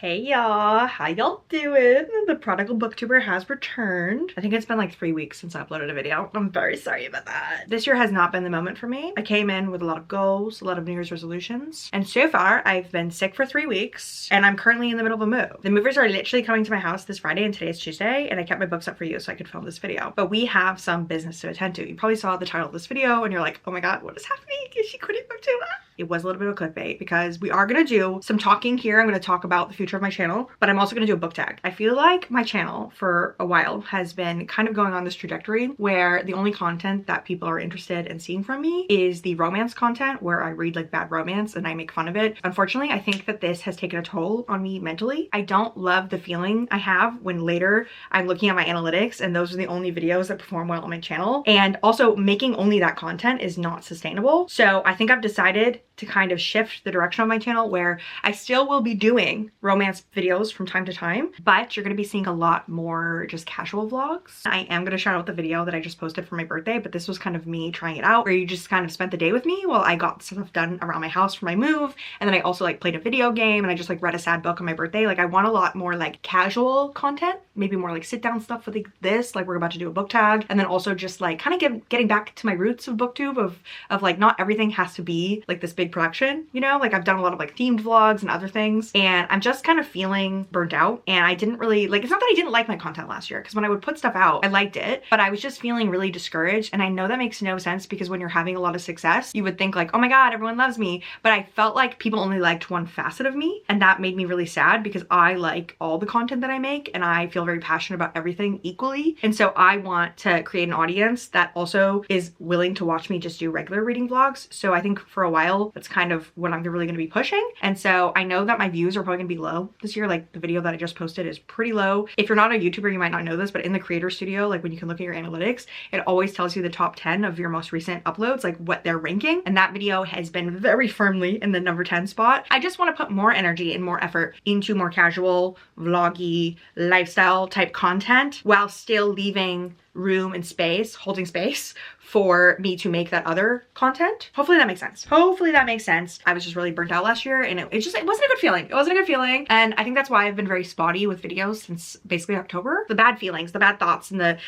Hey y'all, how y'all doing? The Prodigal Booktuber has returned. I think it's been like 3 weeks since I uploaded a video. I'm very sorry about that. This year has not been the moment for me. I came in with a lot of goals, a lot of New Year's resolutions, and so far I've been sick for 3 weeks and I'm currently in the middle of a move. The movers are literally coming to my house this Friday and today is Tuesday, and I kept my books up for you so I could film this video. But we have some business to attend to. You probably saw the title of this video and you're like, oh my god, what is happening? Is she quitting Booktuber? It was a little bit of clickbait because we are gonna do some talking here. I'm gonna talk about the future of my channel, but I'm also gonna do a book tag. I feel like my channel for a while has been kind of going on this trajectory where the only content that people are interested in seeing from me is the romance content where I read like bad romance and I make fun of it. Unfortunately, I think that this has taken a toll on me mentally. I don't love the feeling I have when later I'm looking at my analytics and those are the only videos that perform well on my channel. And also making only that content is not sustainable. So I think I've decided to kind of shift the direction of my channel where I still will be doing romance videos from time to time, but you're going to be seeing a lot more just casual vlogs. I am going to shout out the video that I just posted for my birthday, but this was kind of me trying it out where you just kind of spent the day with me while I got stuff done around my house for my move. And then I also like played a video game and I just like read a sad book on my birthday. Like I want a lot more like casual content, maybe more like sit down stuff with this, like we're about to do a book tag. And then also just like kind of getting back to my roots of booktube of like not everything has to be like this big production, you know, like I've done a lot of like themed vlogs and other things and I'm just kind of feeling burnt out. And I didn't really like, it's not that I didn't like my content last year because when I would put stuff out I liked it, but I was just feeling really discouraged. And I know that makes no sense because when you're having a lot of success you would think like, oh my god, everyone loves me, but I felt like people only liked one facet of me and that made me really sad because I like all the content that I make and I feel very passionate about everything equally. And so I want to create an audience that also is willing to watch me just do regular reading vlogs. So I think for a while that's kind of what I'm really going to be pushing. And so I know that my views are probably going to be low this year. Like the video that I just posted is pretty low. If you're not a YouTuber, you might not know this, but in the creator studio, like when you can look at your analytics, it always tells you the top 10 of your most recent uploads, like what they're ranking. And that video has been very firmly in the number 10 spot. I just want to put more energy and more effort into more casual, vloggy, lifestyle type content while still leaving room and space, holding space for me to make that other content. Hopefully that makes sense. Hopefully that makes sense. I was just really burnt out last year and it wasn't a good feeling. It wasn't a good feeling. And I think that's why I've been very spotty with videos since basically October. The bad feelings, the bad thoughts, and the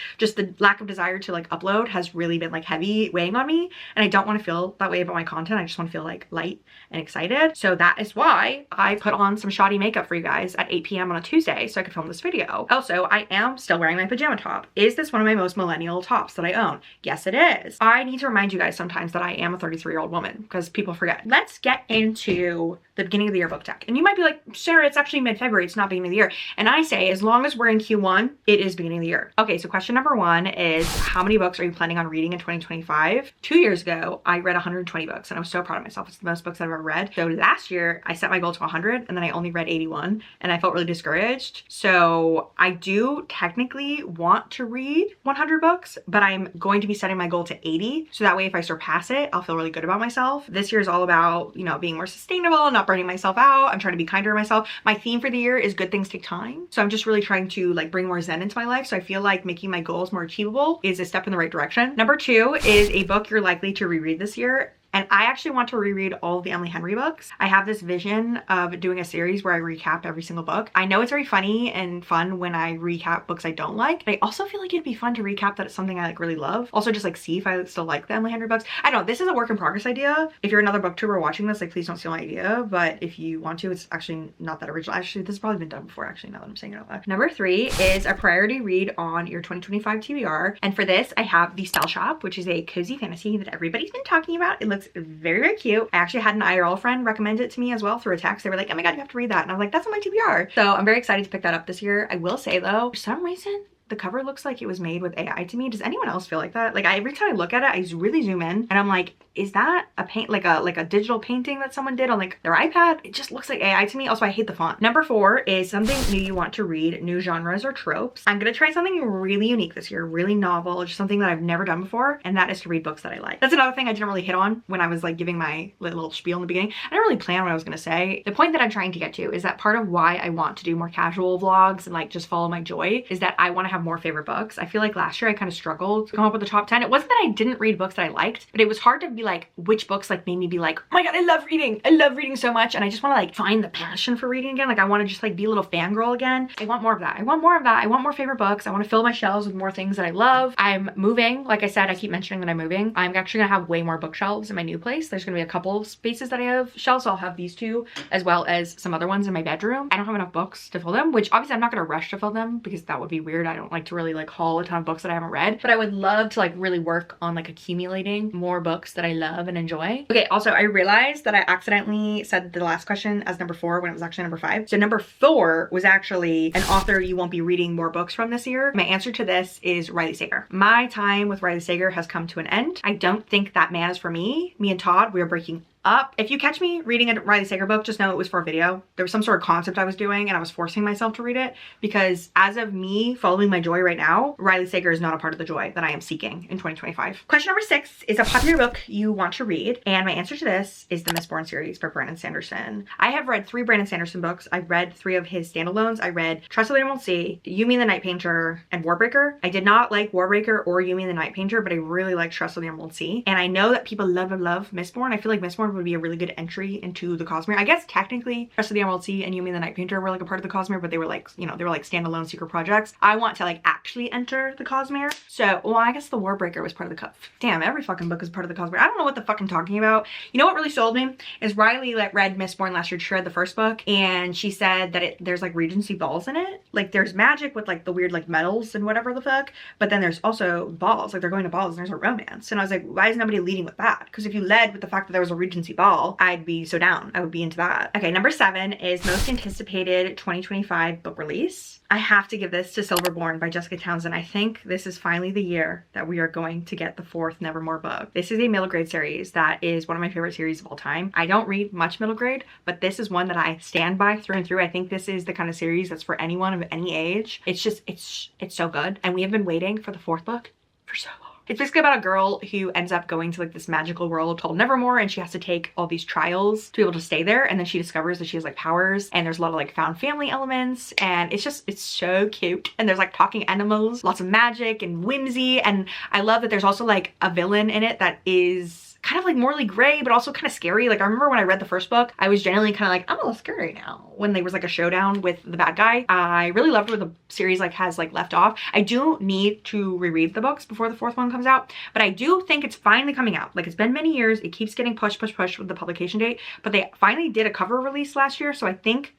lack of desire to like upload has really been like heavy weighing on me. And I don't want to feel that way about my content. I just want to feel like light and excited. So that is why I put on some shoddy makeup for you guys at 8 p.m. on a Tuesday so I could film this video. Also, I am still wearing my pajama top. Is this one of my most millennial tops that I own? Yes, it is. I need to remind you guys sometimes that I am a 33-year-old woman because people forget. Let's get into the beginning of the year book tag. And you might be like, Sarah, it's actually mid-February, it's not beginning of the year. And I say, as long as we're in Q1, it is beginning of the year. Okay, so question number 1 is how many books are you planning on reading in 2025? 2 years ago, I read 120 books and I was so proud of myself. It's the most books I've ever read. So last year, I set my goal to 100 and then I only read 81 and I felt really discouraged. So I do technically want to read 100 books, but I'm going to be setting my goal to 80. So that way, if I surpass it, I'll feel really good about myself. This year is all about, you know, being more sustainable and not burning myself out. I'm trying to be kinder to myself. My theme for the year is good things take time. So I'm just really trying to like bring more zen into my life. So I feel like making my goals more achievable is a step in the right direction. Number 2 is a book you're likely to reread this year. And I actually want to reread all of the Emily Henry books. I have this vision of doing a series where I recap every single book. I know it's very funny and fun when I recap books I don't like, but I also feel like it'd be fun to recap that it's something I like really love. Also just like see if I still like the Emily Henry books. I don't know, this is a work in progress idea. If you're another booktuber watching this, like please don't steal my idea, but if you want to, it's actually not that original. Actually, this has probably been done before actually now that I'm saying it out loud. Number 3 is a priority read on your 2025 TBR. And for this, I have The Spell Shop, which is a cozy fantasy that everybody's been talking about. It looks very, very cute. I actually had an IRL friend recommend it to me as well through a text. They were like, oh my god, you have to read that. And I was like, that's on my TBR. So I'm very excited to pick that up this year. I will say though, for some reason, the cover looks like it was made with AI to me. Does anyone else feel like that? Like every time I look at it, I really zoom in and I'm like, is that a paint, like a digital painting that someone did on like their iPad? It just looks like AI to me. Also, I hate the font. Number 4 is something new you want to read, new genres or tropes. I'm gonna try something really unique this year, really novel, just something that I've never done before, and that is to read books that I like. That's another thing I didn't really hit on when I was like giving my little spiel in the beginning. I didn't really plan what I was gonna say. The point that I'm trying to get to is that part of why I want to do more casual vlogs and like just follow my joy is that I want to have have more favorite books. I feel like last year I kind of struggled to come up with the top 10. It wasn't that I didn't read books that I liked, but it was hard to be like, which books like made me be like, oh my god, I love reading. I love reading so much. And I just want to like find the passion for reading again. Like I want to just like be a little fangirl again. I want more of that. I want more of that. I want more favorite books. I want to fill my shelves with more things that I love. I'm moving. Like I said, I keep mentioning that I'm moving. I'm actually gonna have way more bookshelves in my new place. There's gonna be a couple of spaces that I have shelves. So I'll have these two as well as some other ones in my bedroom. I don't have enough books to fill them, which obviously I'm not gonna rush to fill them because that would be weird. I don't like to really like haul a ton of books that I haven't read, but I would love to like really work on like accumulating more books that I love and enjoy. Okay, also I realized that I accidentally said the last question as number 4 when it was actually number 5. So number 4 was actually an author you won't be reading more books from this year. My answer to this is Riley Sager. My time with Riley Sager has come to an end. I don't think that man is for me. Me and Todd, we are breaking up. If you catch me reading a Riley Sager book, just know it was for a video. There was some sort of concept I was doing and I was forcing myself to read it because as of me following my joy right now, Riley Sager is not a part of the joy that I am seeking in 2025. Question number 6 is a popular book you want to read, and my answer to this is the Mistborn series by Brandon Sanderson. I have read 3 Brandon Sanderson books. I've read 3 of his standalones. I read Trust the Leader Won't See, Yumi and the Night Painter, and Warbreaker. I did not like Warbreaker or Yumi and the Night Painter, but I really like Trust the Leader Won't See. And I know that people love Mistborn. I feel like Mistborn would be a really good entry into the Cosmere. I guess technically Trust of the Emerald Sea and Yumi and the Night Painter were like a part of the Cosmere, but they were like, you know, they were like standalone secret projects. I want to like actually enter the Cosmere. So, well, I guess the Warbreaker was part of the damn, every fucking book is part of the Cosmere. I don't know what the fuck I'm talking about. You know what really sold me is Riley like read Mistborn last year. She read the first book and she said that there's like Regency balls in it. Like there's magic with like the weird like metals and whatever the fuck, but then there's also balls. Like they're going to balls and there's a romance. And I was like, why is nobody leading with that? Because if you led with the fact that there was a Regency ball, I'd be so down. I would be into that. Okay, number 7 is most anticipated 2025 book release. I have to give this to Silverborn by Jessica Townsend. I think this is finally the year that we are going to get the 4th Nevermore book. This is a middle grade series that is one of my favorite series of all time. I don't read much middle grade, but this is one that I stand by through and through. I think this is the kind of series that's for anyone of any age. It's just, it's so good. And we have been waiting for the 4th book for so long. It's basically about a girl who ends up going to like this magical world called Nevermore, and she has to take all these trials to be able to stay there. And then she discovers that she has like powers, and there's a lot of like found family elements, and it's so cute. And there's like talking animals, lots of magic and whimsy. And I love that there's also like a villain in it that is kind of like morally gray, but also kind of scary. Like I remember when I read the first book, I was genuinely kind of like, I'm a little scary now when there was like a showdown with the bad guy. I really loved where the series like has like left off. I do need to reread the books before the 4th one comes out, but I do think it's finally coming out. Like it's been many years. It keeps getting pushed with the publication date, but they finally did a cover release last year. So I think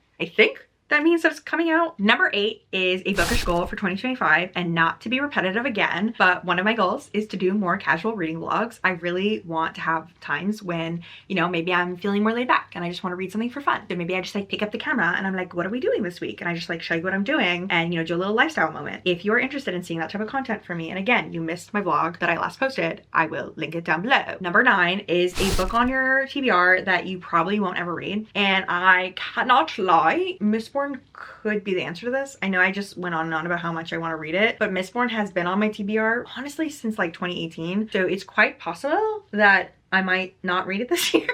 that means that it's coming out. Number 8 is a bookish goal for 2025, and not to be repetitive again, but one of my goals is to do more casual reading vlogs. I really want to have times when, you know, maybe I'm feeling more laid back and I just want to read something for fun. So maybe I just like pick up the camera and I'm like, what are we doing this week? And I just like show you what I'm doing and, you know, do a little lifestyle moment. If you're interested in seeing that type of content from me, and again, you missed my vlog that I last posted, I will link it down below. Number 9 is a book on your TBR that you probably won't ever read. And I cannot lie, Mistborn could be the answer to this. I know I just went on and on about how much I want to read it, but Mistborn has been on my TBR honestly since like 2018. So it's quite possible that I might not read it this year.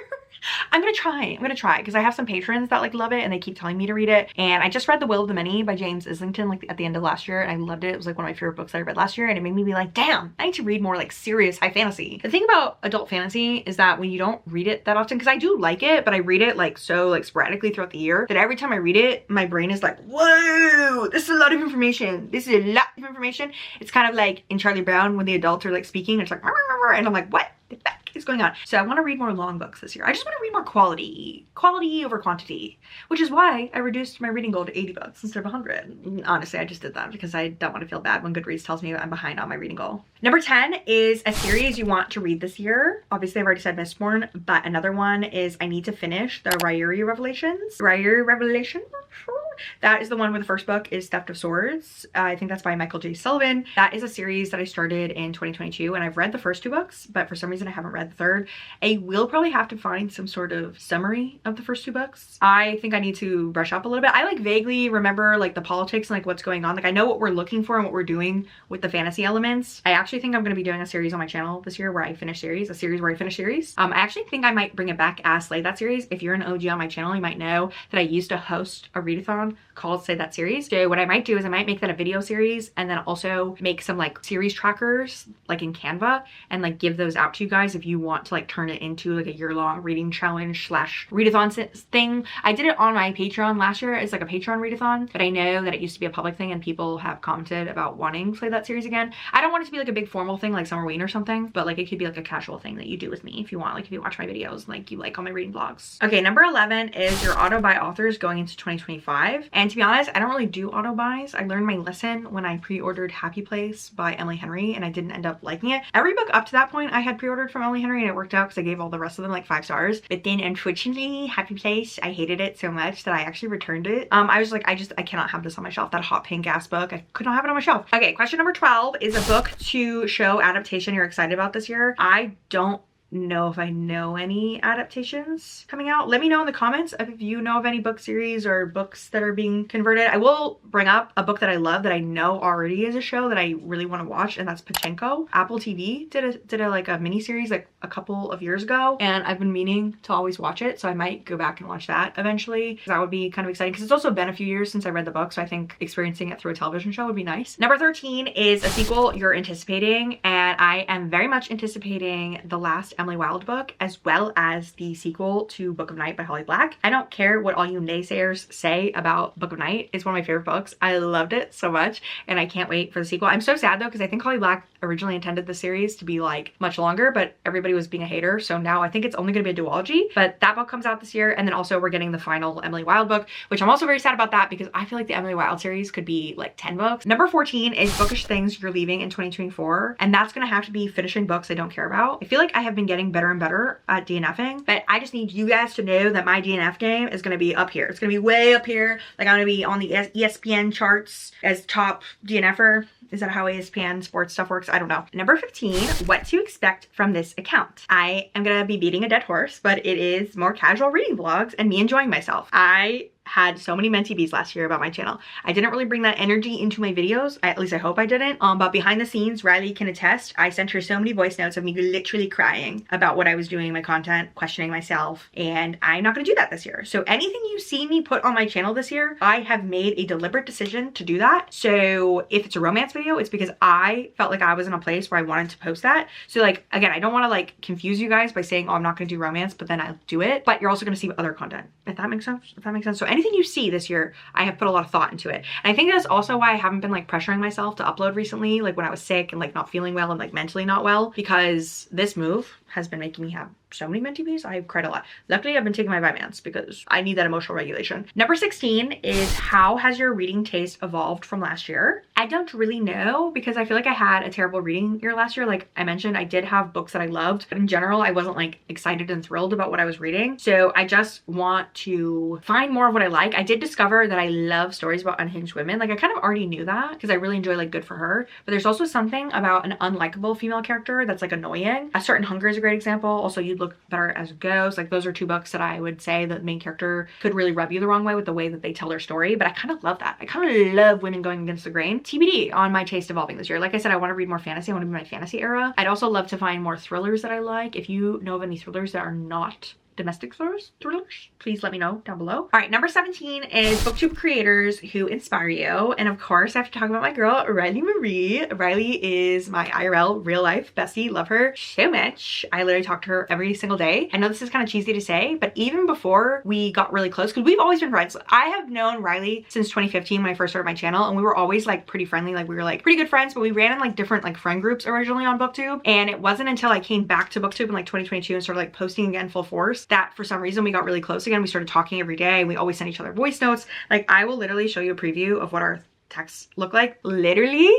I'm gonna try because I have some patrons that like love it and they keep telling me to read it. And I just read The Will of the Many by James Islington like at the end of last year, and I loved it. It was like one of my favorite books that I read last year, and it made me be like, damn, I need to read more like serious high fantasy. The thing about adult fantasy is that when you don't read it that often, because I do like it, but I read it like so like sporadically throughout the year, that every time I read it, my brain is like, whoa, this is a lot of information. This is a lot of information. It's kind of like in Charlie Brown when the adults are like speaking, it's like, and I'm like, what the fuck is going on? So I want to read more long books this year. I just want to read more quality over quantity, which is why I reduced my reading goal to 80 books instead of 100. Honestly, I just did that because I don't want to feel bad when Goodreads tells me I'm behind on my reading goal. Number 10 is a series you want to read this year. Obviously, I've already said Mistborn, but another one is I need to finish the Ryuri Revelations. Ryuri Revelation? That is the one where the first book is Theft of Swords. I think that's by Michael J. Sullivan. That is a series that I started in 2022, and I've read the first 2 books, but for some reason I haven't read the 3rd. I will probably have to find some sort of summary of the first 2 books. I think I need to brush up a little bit. I like vaguely remember like the politics and like what's going on. Like I know what we're looking for and what we're doing with the fantasy elements. I actually think I'm going to be doing a series on my channel this year where I finish series, I actually think I might bring it back as Slay That series. If you're an OG on my channel, you might know that I used to host a readathon Patreon called Say That Series. So what I might do is I might make that a video series and then also make some like series trackers like in Canva and like give those out to you guys if you want to like turn it into like a year-long reading challenge slash readathon thing. I did it on my Patreon last year as like a Patreon readathon, but I know that it used to be a public thing and people have commented about wanting to play that series again. I don't want it to be like a big formal thing like Summerween or something, but like it could be like a casual thing that you do with me if you want, like if you watch my videos, like you like all my reading vlogs. Okay, number 11 is your auto buy authors going into 2025. And to be honest, I don't really do auto buys. I learned my lesson when I pre-ordered Happy Place by Emily Henry and I didn't end up liking it. Every book up to that point I had pre-ordered from Emily Henry and it worked out because I gave all the rest of them like 5 stars. But then unfortunately, Happy Place, I hated it so much that I actually returned it. I was like, I cannot have this on my shelf. That hot pink ass book, I could not have it on my shelf. Okay, question number 12 is a book to show adaptation you're excited about this year. I don't know if I know any adaptations coming out. Let me know in the comments if you know of any book series or books that are being converted. I will bring up a book that I love that I know already is a show that I really want to watch, and that's Pachinko. Apple TV did a like a mini series like a couple of years ago, and I've been meaning to always watch it, so I might go back and watch that eventually. That would be kind of exciting because it's also been a few years since I read the book, so I think experiencing it through a television show would be nice. Number 13 is a sequel you're anticipating, and I am very much anticipating the last Emily Wilde book as well as the sequel to Book of Night by Holly Black. I don't care what all you naysayers say about Book of Night. It's one of my favorite books. I loved it so much and I can't wait for the sequel. I'm so sad though because I think Holly Black originally intended the series to be like much longer, but everybody was being a hater, so now I think it's only going to be a duology. But that book comes out this year, and then also we're getting the final Emily Wilde book, which I'm also very sad about that because I feel like the Emily Wilde series could be like 10 books. Number 14 is bookish things you're leaving in 2024, and that's going to have to be finishing books I don't care about. I feel like I have been getting better and better at DNFing, but I just need you guys to know that my DNF game is going to be up here. It's going to be way up here. Like I'm going to be on the ESPN charts as top DNFer. Is that how ESPN sports stuff works? I don't know. Number 15, what to expect from this account. I am gonna be beating a dead horse, but it is more casual reading vlogs and me enjoying myself. I had so many Mentee bees last year about my channel. I didn't really bring that energy into my videos. At least I hope I didn't. But behind the scenes, Riley can attest, I sent her so many voice notes of me literally crying about what I was doing in my content, questioning myself, and I'm not gonna do that this year. So anything you see me put on my channel this year, I have made a deliberate decision to do that. So if it's a romance video, it's because I felt like I was in a place where I wanted to post that. So like, again, I don't wanna like confuse you guys by saying, oh, I'm not gonna do romance, but then I'll do it. But you're also gonna see other content, if that makes sense. If that makes sense. So anything you see this year, I have put a lot of thought into it. And I think that's also why I haven't been like pressuring myself to upload recently, like when I was sick and like not feeling well and like mentally not well, because this move has been making me have so many Mentee bees. I've cried a lot. Luckily, I've been taking my vitamins because I need that emotional regulation. Number 16 is how has your reading taste evolved from last year? I don't really know because I feel like I had a terrible reading year last year. Like I mentioned, I did have books that I loved, but in general, I wasn't like excited and thrilled about what I was reading. So I just want to find more of what I like. I did discover that I love stories about unhinged women. Like I kind of already knew that because I really enjoy like Good for Her, but there's also something about an unlikable female character that's like annoying. A Certain Hunger is a great example. Also, You'd Look Better as a Ghost. Like those are 2 books that I would say that the main character could really rub you the wrong way with the way that they tell their story, but I kind of love that. I kind of love women going against the grain. TBD on my taste evolving this year. Like I said, I want to read more fantasy. I want to be my fantasy era. I'd also love to find more thrillers that I like. If you know of any thrillers that are not domestic thrillers, please let me know down below. All right, number 17 is booktube creators who inspire you. And of course, I have to talk about my girl, Riley Marie. Riley is my IRL real life bestie. Love her so much. I literally talk to her every single day. I know this is kind of cheesy to say, but even before we got really close, because we've always been friends. I have known Riley since 2015 when I first started my channel, and we were always like pretty friendly. Like we were like pretty good friends, but we ran in like different like friend groups originally on BookTube. And it wasn't until I came back to BookTube in like 2022 and started like posting again full force that for some reason we got really close again. We started talking every day and we always send each other voice notes. Like I will literally show you a preview of what our texts look like. Literally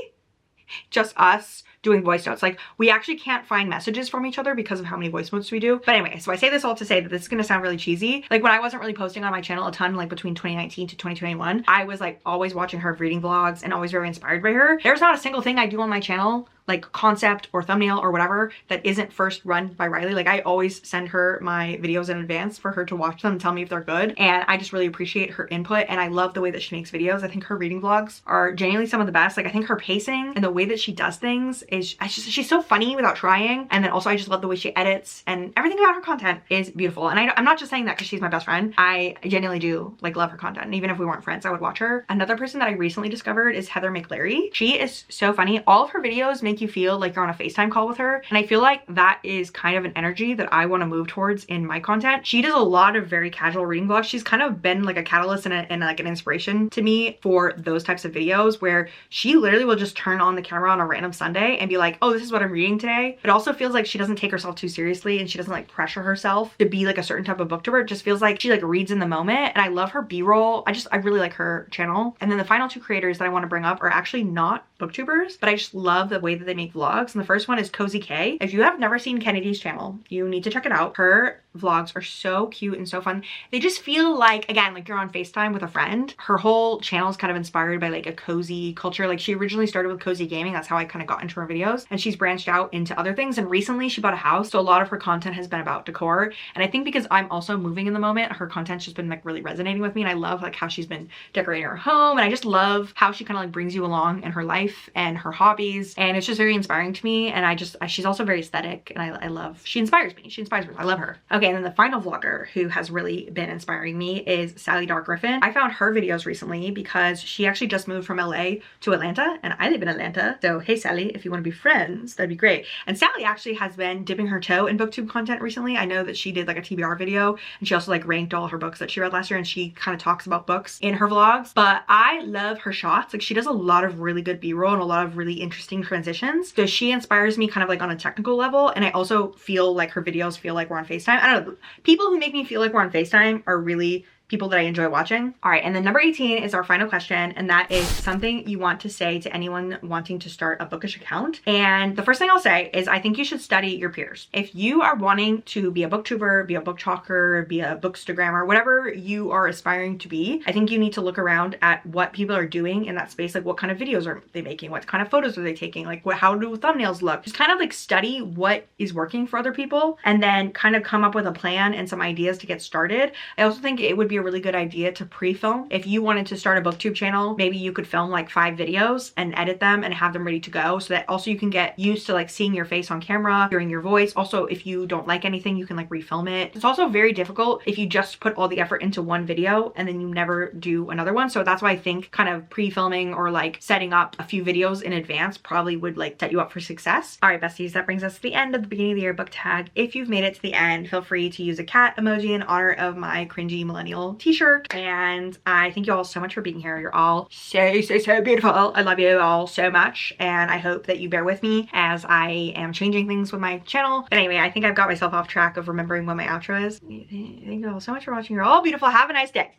just us doing voice notes. Like we actually can't find messages from each other because of how many voice notes we do. But anyway, so I say this all to say that this is gonna sound really cheesy. Like when I wasn't really posting on my channel a ton, like between 2019 to 2021, I was like always watching her reading vlogs and always very inspired by her. There's not a single thing I do on my channel, like concept or thumbnail or whatever, that isn't first run by Riley. Like I always send her my videos in advance for her to watch them and tell me if they're good. And I just really appreciate her input, and I love the way that she makes videos. I think her reading vlogs are genuinely some of the best. Like I think her pacing and the way that she does things is she's so funny without trying. And then also I just love the way she edits, and everything about her content is beautiful. And I'm not just saying that because she's my best friend. I genuinely do like love her content. And even if we weren't friends, I would watch her. Another person that I recently discovered is Heather McLary. She is so funny. All of her videos make you feel like you're on a FaceTime call with her. And I feel like that is kind of an energy that I want to move towards in my content. She does a lot of very casual reading vlogs. She's kind of been like a catalyst and like an inspiration to me for those types of videos where she literally will just turn on the camera on a random Sunday and be like, oh, this is what I'm reading today. It also feels like she doesn't take herself too seriously, and she doesn't like pressure herself to be like a certain type of booktuber. It just feels like she like reads in the moment, and I love her B-roll. I really like her channel. And then the final two creators that I want to bring up are actually not booktubers, but I just love the way that they make vlogs. And the first one is Cozy K. If you have never seen Kennedy's channel, you need to check it out. Her vlogs are so cute and so fun. They just feel like, again, like you're on FaceTime with a friend. Her whole channel is kind of inspired by like a cozy culture. Like she originally started with cozy gaming. That's how I kind of got into her videos, and she's branched out into other things. And recently she bought a house, so a lot of her content has been about decor. And I think because I'm also moving in the moment, her content's just been like really resonating with me. And I love like how she's been decorating her home, and I just love how she kind of like brings you along in her life and her hobbies, and it's just very inspiring to me. And she's also very aesthetic, and I love, she inspires me. I love her. Okay, and then the final vlogger who has really been inspiring me is Sally Dark Griffin. I found her videos recently because she actually just moved from LA to Atlanta, and I live in Atlanta. So hey Sally, if you want to be friends, that'd be great. And Sally actually has been dipping her toe in booktube content recently. I know that she did like a TBR video, and she also like ranked all her books that she read last year, and she kind of talks about books in her vlogs. But I love her shots. Like she does a lot of really good B-roll and a lot of really interesting transitions. So she inspires me kind of like on a technical level, and I also feel like her videos feel like we're on FaceTime. I don't know, people who make me feel like we're on FaceTime are really people that I enjoy watching. All right, and then number 18 is our final question, and that is something you want to say to anyone wanting to start a bookish account. And the first thing I'll say is I think you should study your peers. If you are wanting to be a booktuber, be a book talker, be a bookstagrammer, whatever you are aspiring to be, I think you need to look around at what people are doing in that space. Like what kind of videos are they making? What kind of photos are they taking? Like how do thumbnails look? Just kind of like study what is working for other people, and then kind of come up with a plan and some ideas to get started. I also think it would be a really good idea to pre-film. If you wanted to start a booktube channel, maybe you could film like 5 videos and edit them and have them ready to go, so that also you can get used to like seeing your face on camera, hearing your voice. Also, if you don't like anything, you can like refilm it. It's also very difficult if you just put all the effort into one video and then you never do another one. So that's why I think kind of pre-filming or like setting up a few videos in advance probably would like set you up for success. All right, besties, that brings us to the end of the beginning of the year book tag. If you've made it to the end, feel free to use a cat emoji in honor of my cringy millennial t-shirt. And I thank you all so much for being here. You're all so beautiful. I love you all so much, and I hope that you bear with me as I am changing things with my channel. But anyway, I think I've got myself off track of remembering what my outro is. Thank you all so much for watching. You're all beautiful. Have a nice day.